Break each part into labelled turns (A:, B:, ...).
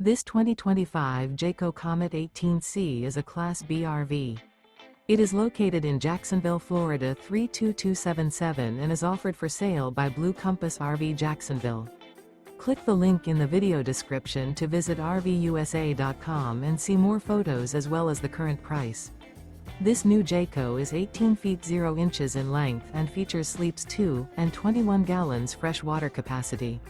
A: This 2025 Jayco Comet 18C is a Class B RV. It is located in Jacksonville, Florida 32277 and is offered for sale by Blue Compass RV Jacksonville. Click the link in the video description to visit RVUSA.com and see more photos as well as the current price. This new Jayco is 18 feet 0 inches in length and features sleeps 2 and 21 gallons fresh water capacity.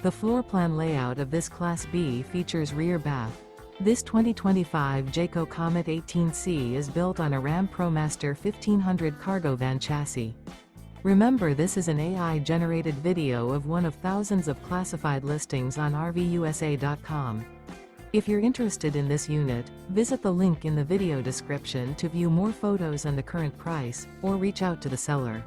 A: The floor plan layout of this Class B features rear bath. This 2025 Jayco Comet 18C is built on a RAM ProMaster 1500 cargo van chassis. Remember, this is an AI-generated video of one of thousands of classified listings on RVUSA.com. If you're interested in this unit, visit the link in the video description to view more photos and the current price, or reach out to the seller.